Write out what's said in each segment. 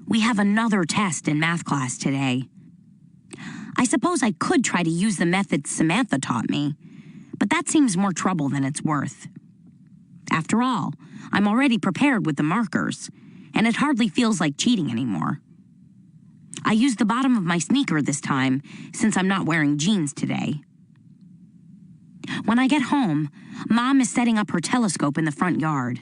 We have another test in math class today. I suppose I could try to use the methods Samantha taught me, but that seems more trouble than it's worth. After all, I'm already prepared with the markers, and it hardly feels like cheating anymore. I used the bottom of my sneaker this time, since I'm not wearing jeans today. When I get home, Mom is setting up her telescope in the front yard.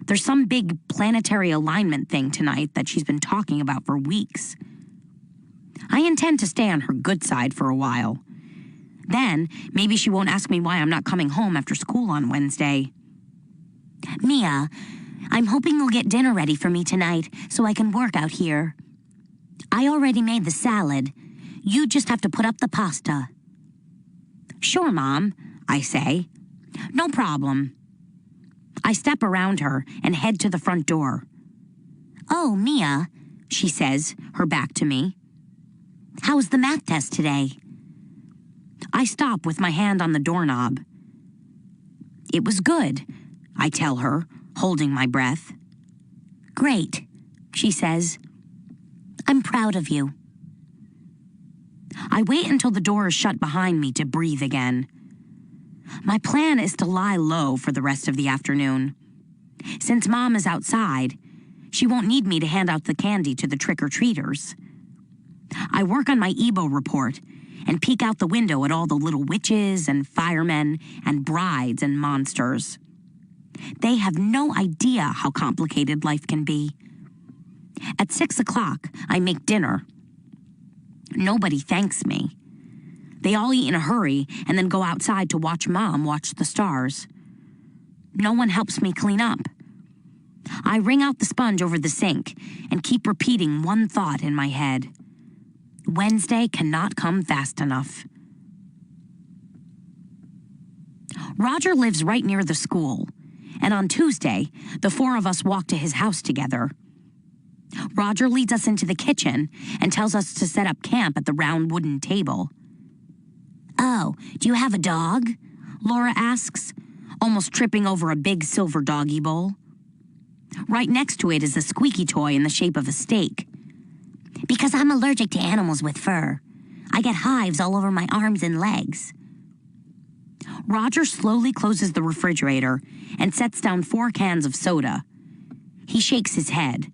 There's some big planetary alignment thing tonight that she's been talking about for weeks. I intend to stay on her good side for a while. Then, maybe she won't ask me why I'm not coming home after school on Wednesday. Mia, I'm hoping you'll get dinner ready for me tonight so I can work out here. I already made the salad. You just have to put up the pasta. Sure, Mom, I say. No problem. I step around her and head to the front door. Oh, Mia, she says, her back to me. How was the math test today? I stop with my hand on the doorknob. It was good, I tell her, holding my breath. Great, she says. I'm proud of you. I wait until the door is shut behind me to breathe again. My plan is to lie low for the rest of the afternoon. Since Mom is outside, she won't need me to hand out the candy to the trick-or-treaters. I work on my EBO report and peek out the window at all the little witches and firemen and brides and monsters. They have no idea how complicated life can be. At 6 o'clock, I make dinner. Nobody thanks me. They all eat in a hurry and then go outside to watch Mom watch the stars. No one helps me clean up. I wring out the sponge over the sink and keep repeating one thought in my head. Wednesday cannot come fast enough. Roger lives right near the school, and on Tuesday, the four of us walk to his house together. Roger leads us into the kitchen and tells us to set up camp at the round wooden table. Oh, do you have a dog? Laura asks, almost tripping over a big silver doggy bowl. Right next to it is a squeaky toy in the shape of a steak. Because I'm allergic to animals with fur. I get hives all over my arms and legs. Roger slowly closes the refrigerator and sets down 4 cans of soda. He shakes his head.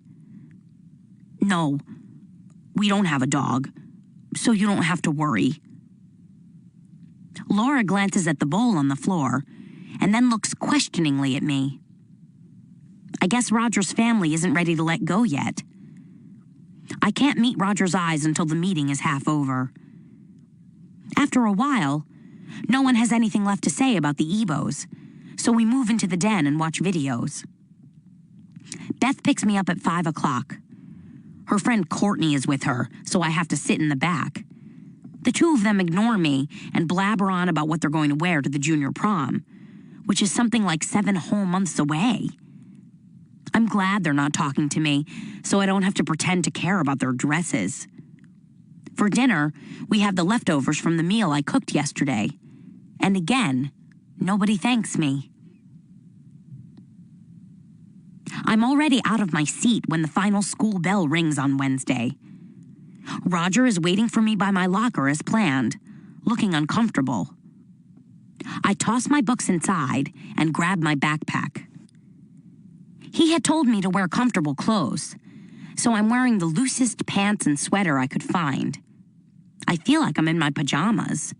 No, we don't have a dog, so you don't have to worry. Laura glances at the bowl on the floor and then looks questioningly at me. I guess Roger's family isn't ready to let go yet. I can't meet Roger's eyes until the meeting is half over. After a while, no one has anything left to say about the EBOs, so we move into the den and watch videos. Beth picks me up at 5 o'clock. Her friend Courtney is with her, so I have to sit in the back. The two of them ignore me and blabber on about what they're going to wear to the junior prom, which is something like 7 whole months away. I'm glad they're not talking to me, so I don't have to pretend to care about their dresses. For dinner, we have the leftovers from the meal I cooked yesterday. And again, nobody thanks me. I'm already out of my seat when the final school bell rings on Wednesday. Roger is waiting for me by my locker as planned, looking uncomfortable. I toss my books inside and grab my backpack. He had told me to wear comfortable clothes, so I'm wearing the loosest pants and sweater I could find. I feel like I'm in my pajamas.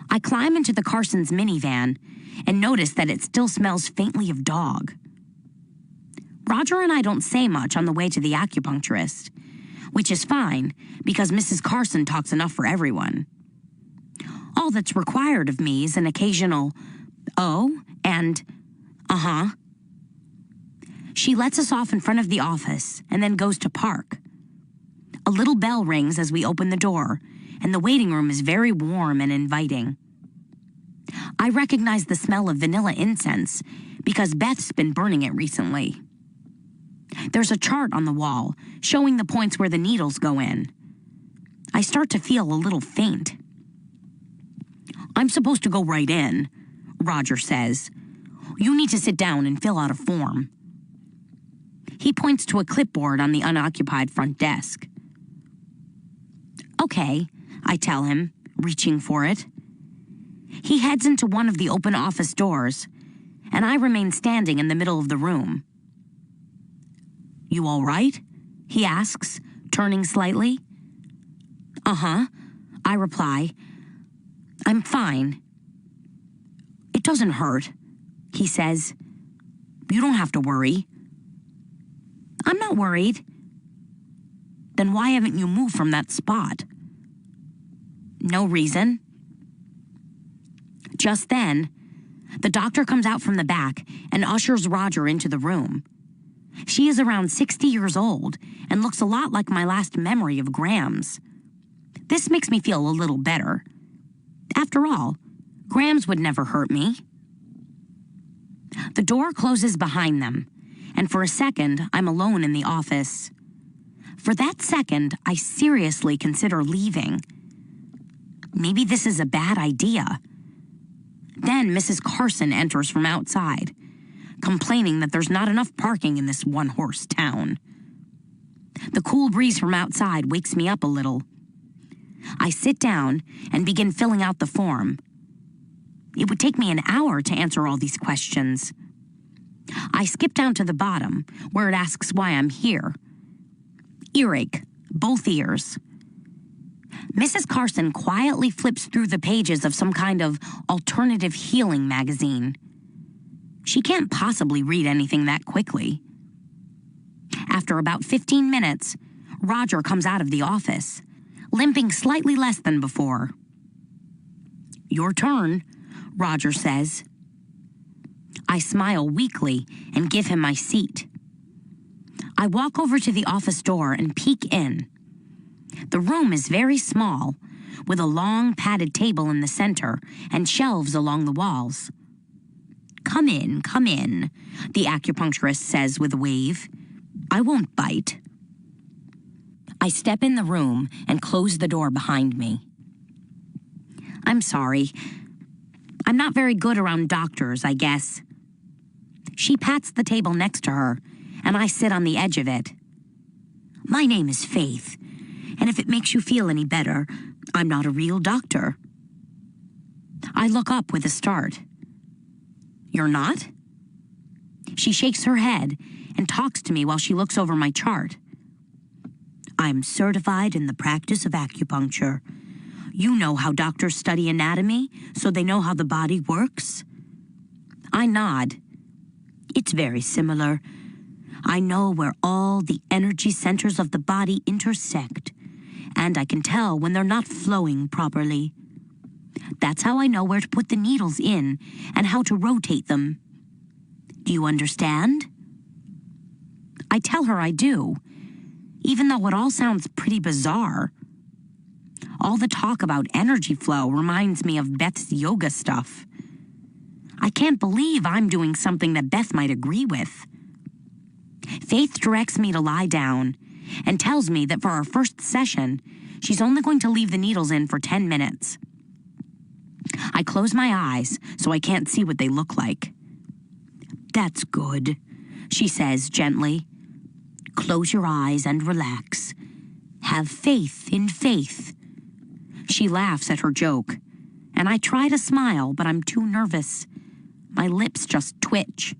I climb into the Carsons minivan and notice that it still smells faintly of dog. Roger and I don't say much on the way to the acupuncturist, which is fine because Mrs. Carson talks enough for everyone. All that's required of me is an occasional "oh" and "uh-huh." She lets us off in front of the office and then goes to park. A little bell rings as we open the door, and the waiting room is very warm and inviting. I recognize the smell of vanilla incense because Beth's been burning it recently. There's a chart on the wall showing the points where the needles go in. I start to feel a little faint. I'm supposed to go right in, Roger says. You need to sit down and fill out a form. He points to a clipboard on the unoccupied front desk. Okay, I tell him, reaching for it. He heads into one of the open office doors, and I remain standing in the middle of the room. You all right? He asks, turning slightly. Uh-huh, I reply. I'm fine. It doesn't hurt, he says. You don't have to worry. I'm not worried. Then why haven't you moved from that spot? No reason. Just then, the doctor comes out from the back and ushers Roger into the room. She is around 60 years old and looks a lot like my last memory of Grams. This makes me feel a little better. After all, Grams would never hurt me. The door closes behind them, and for a second, I'm alone in the office. For that second, I seriously consider leaving. Maybe this is a bad idea. Then Mrs. Carson enters from outside, complaining that there's not enough parking in this one-horse town. The cool breeze from outside wakes me up a little. I sit down and begin filling out the form. It would take me an hour to answer all these questions. I skip down to the bottom, where it asks why I'm here. Earache, both ears. Mrs. Carson quietly flips through the pages of some kind of alternative healing magazine. She can't possibly read anything that quickly. After about 15 minutes, Roger comes out of the office, limping slightly less than before. Your turn, Roger says. I smile weakly and give him my seat. I walk over to the office door and peek in. The room is very small, with a long padded table in the center and shelves along the walls. Come in, the acupuncturist says with a wave. I won't bite. I step in the room and close the door behind me. I'm sorry. I'm not very good around doctors, I guess. She pats the table next to her, and I sit on the edge of it. My name is Faith, and if it makes you feel any better, I'm not a real doctor. I look up with a start. You're not? She shakes her head and talks to me while she looks over my chart. I'm certified in the practice of acupuncture. You know how doctors study anatomy, so they know how the body works? I nod. It's very similar. I know where all the energy centers of the body intersect, and I can tell when they're not flowing properly. That's how I know where to put the needles in and how to rotate them. Do you understand? I tell her I do, even though it all sounds pretty bizarre. All the talk about energy flow reminds me of Beth's yoga stuff. I can't believe I'm doing something that Beth might agree with. Faith directs me to lie down and tells me that for our first session, she's only going to leave the needles in for 10 minutes. I close my eyes so I can't see what they look like. That's good, she says gently. Close your eyes and relax. Have faith in faith. She laughs at her joke, and I try to smile, but I'm too nervous. My lips just twitch.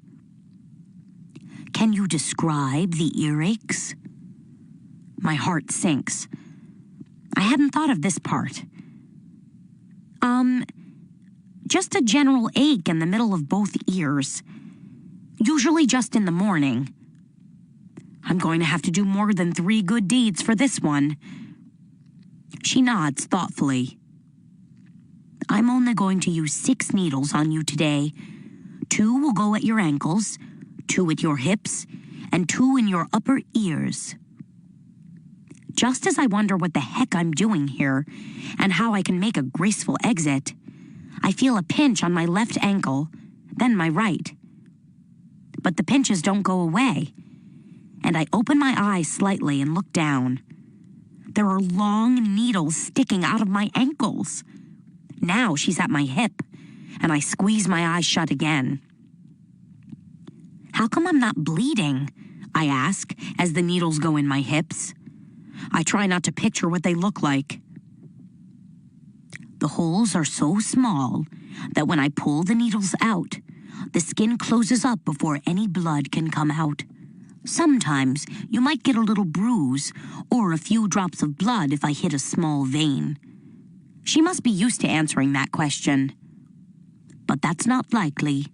Can you describe the earaches? My heart sinks. I hadn't thought of this part. Just a general ache in the middle of both ears. Usually just in the morning. I'm going to have to do more than 3 good deeds for this one. She nods thoughtfully. I'm only going to use 6 needles on you today. 2 will go at your ankles, 2 at your hips, and 2 in your upper ears. Just as I wonder what the heck I'm doing here and how I can make a graceful exit, I feel a pinch on my left ankle, then my right. But the pinches don't go away, and I open my eyes slightly and look down. There are long needles sticking out of my ankles. Now she's at my hip, and I squeeze my eyes shut again. How come I'm not bleeding? I ask as the needles go in my hips. I try not to picture what they look like. The holes are so small that when I pull the needles out, the skin closes up before any blood can come out. Sometimes you might get a little bruise or a few drops of blood if I hit a small vein. She must be used to answering that question. But that's not likely.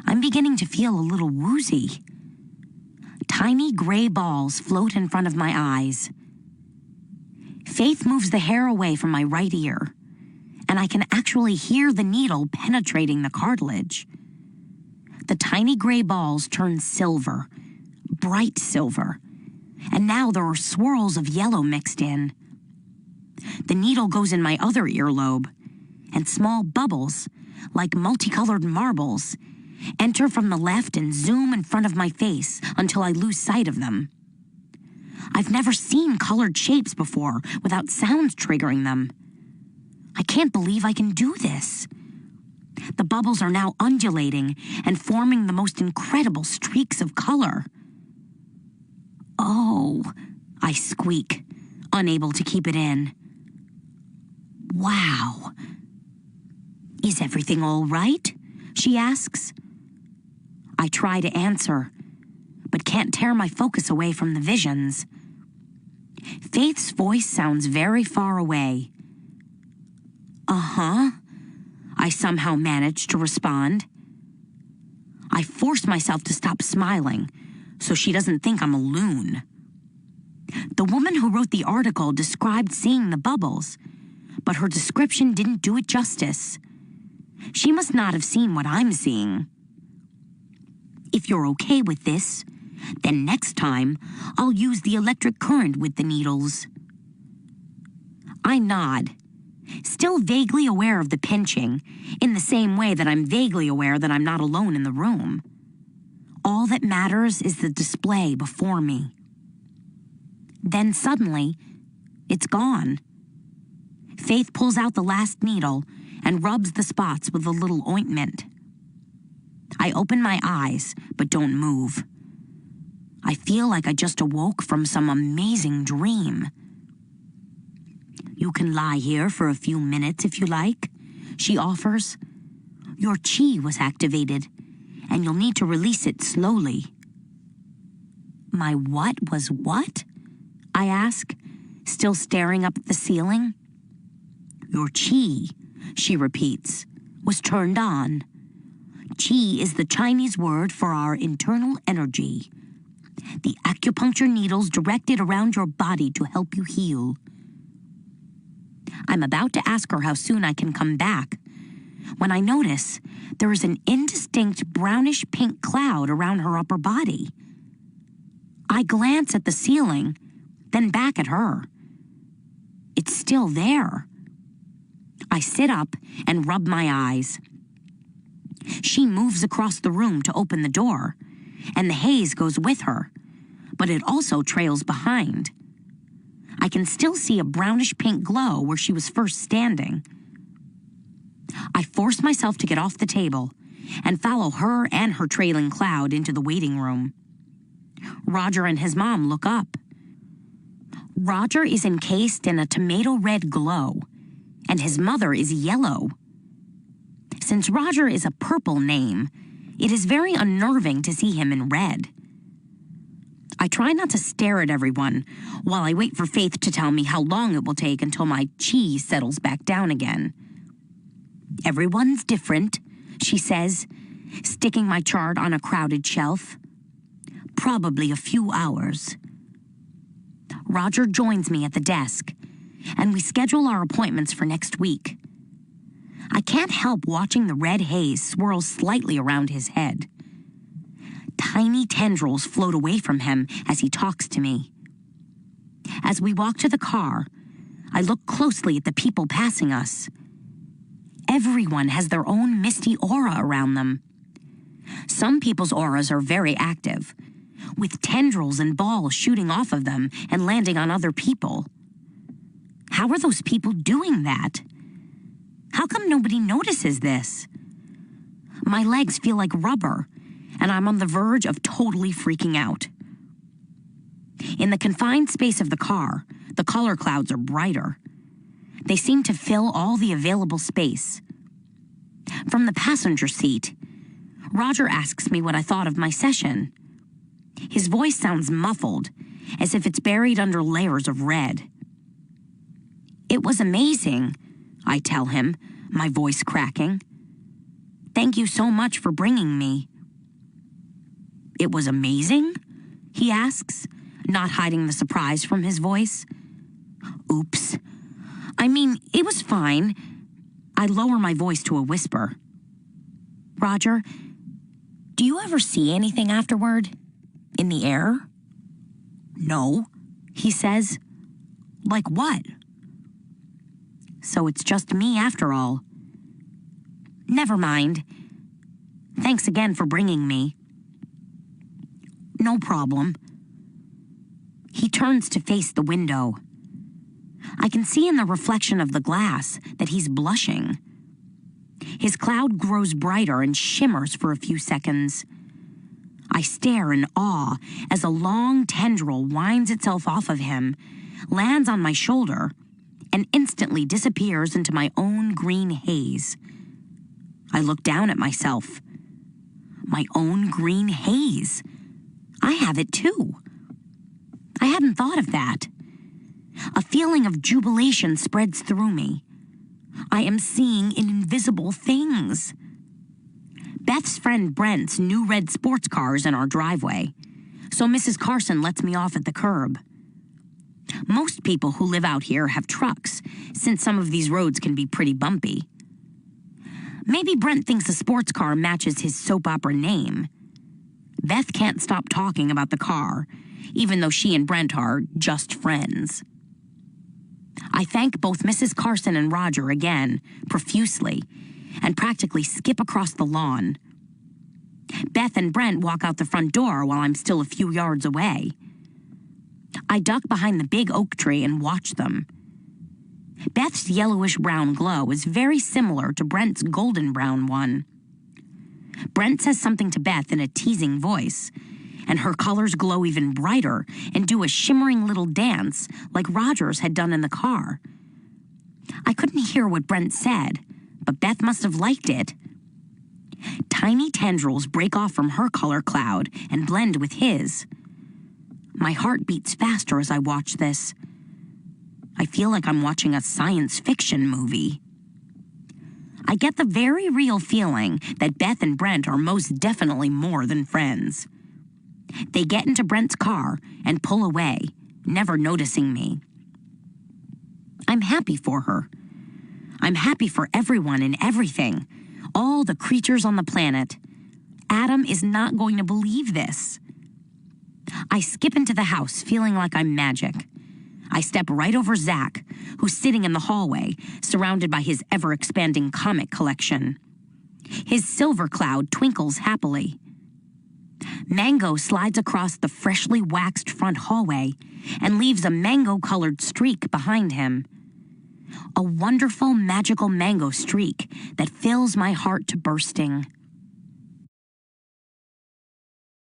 I'm beginning to feel a little woozy. Tiny gray balls float in front of my eyes. Faith moves the hair away from my right ear, and I can actually hear the needle penetrating the cartilage. The tiny gray balls turn silver, bright silver, and now there are swirls of yellow mixed in. The needle goes in my other earlobe, and small bubbles, like multicolored marbles, enter from the left and zoom in front of my face until I lose sight of them. I've never seen colored shapes before without sounds triggering them. I can't believe I can do this. The bubbles are now undulating and forming the most incredible streaks of color. Oh, I squeak, unable to keep it in. Wow. Is everything all right? She asks. I try to answer, but can't tear my focus away from the visions. Faith's voice sounds very far away. Uh-huh, I somehow manage to respond. I force myself to stop smiling so she doesn't think I'm a loon. The woman who wrote the article described seeing the bubbles, but her description didn't do it justice. She must not have seen what I'm seeing. If you're okay with this, then next time I'll use the electric current with the needles. I nod, still vaguely aware of the pinching, in the same way that I'm vaguely aware that I'm not alone in the room. All that matters is the display before me. Then suddenly, it's gone. Faith pulls out the last needle and rubs the spots with a little ointment. I open my eyes, but don't move. I feel like I just awoke from some amazing dream. You can lie here for a few minutes if you like, she offers. Your chi was activated, and you'll need to release it slowly. My what was what? I ask, still staring up at the ceiling. Your chi, she repeats, was turned on. Qi is the Chinese word for our internal energy. The acupuncture needles directed around your body to help you heal. I'm about to ask her how soon I can come back when I notice there is an indistinct brownish-pink cloud around her upper body. I glance at the ceiling, then back at her. It's still there. I sit up and rub my eyes. She moves across the room to open the door, and the haze goes with her, but it also trails behind. I can still see a brownish-pink glow where she was first standing. I force myself to get off the table and follow her and her trailing cloud into the waiting room. Roger and his mom look up. Roger is encased in a tomato-red glow, and his mother is yellow. Since Roger is a purple name, it is very unnerving to see him in red. I try not to stare at everyone while I wait for Faith to tell me how long it will take until my chi settles back down again. Everyone's different, she says, sticking my chart on a crowded shelf. Probably a few hours. Roger joins me at the desk, and we schedule our appointments for next week. I can't help watching the red haze swirl slightly around his head. Tiny tendrils float away from him as he talks to me. As we walk to the car, I look closely at the people passing us. Everyone has their own misty aura around them. Some people's auras are very active, with tendrils and balls shooting off of them and landing on other people. How are those people doing that? How come nobody notices this? My legs feel like rubber, and I'm on the verge of totally freaking out. In the confined space of the car, the color clouds are brighter. They seem to fill all the available space. From the passenger seat, Roger asks me what I thought of my session. His voice sounds muffled, as if it's buried under layers of red. "It was amazing," I tell him, my voice cracking. "Thank you so much for bringing me." "It was amazing?" he asks, not hiding the surprise from his voice. Oops. I mean, it was fine. I lower my voice to a whisper. "Roger, do you ever see anything afterward? In the air?" "No," he says. "Like what?" So it's just me after all. Never mind. Thanks again for bringing me. No problem. He turns to face the window. I can see in the reflection of the glass that he's blushing. His cloud grows brighter and shimmers for a few seconds. I stare in awe as a long tendril winds itself off of him, lands on my shoulder, and instantly disappears into my own green haze. I look down at myself. My own green haze. I have it too. I hadn't thought of that. A feeling of jubilation spreads through me. I am seeing invisible things. Beth's friend Brent's new red sports car is in our driveway, so Mrs. Carson lets me off at the curb. Most people who live out here have trucks, since some of these roads can be pretty bumpy. Maybe Brent thinks a sports car matches his soap opera name. Beth can't stop talking about the car, even though she and Brent are just friends. I thank both Mrs. Carson and Roger again, profusely, and practically skip across the lawn. Beth and Brent walk out the front door while I'm still a few yards away. I duck behind the big oak tree and watch them. Beth's yellowish-brown glow is very similar to Brent's golden-brown one. Brent says something to Beth in a teasing voice, and her colors glow even brighter and do a shimmering little dance like Roger's had done in the car. I couldn't hear what Brent said, but Beth must have liked it. Tiny tendrils break off from her color cloud and blend with his. My heart beats faster as I watch this. I feel like I'm watching a science fiction movie. I get the very real feeling that Beth and Brent are most definitely more than friends. They get into Brent's car and pull away, never noticing me. I'm happy for her. I'm happy for everyone and everything, all the creatures on the planet. Adam is not going to believe this. I skip into the house feeling like I'm magic. I step right over Zach, who's sitting in the hallway, surrounded by his ever-expanding comic collection. His silver cloud twinkles happily. Mango slides across the freshly waxed front hallway and leaves a mango-colored streak behind him. A wonderful, magical mango streak that fills my heart to bursting.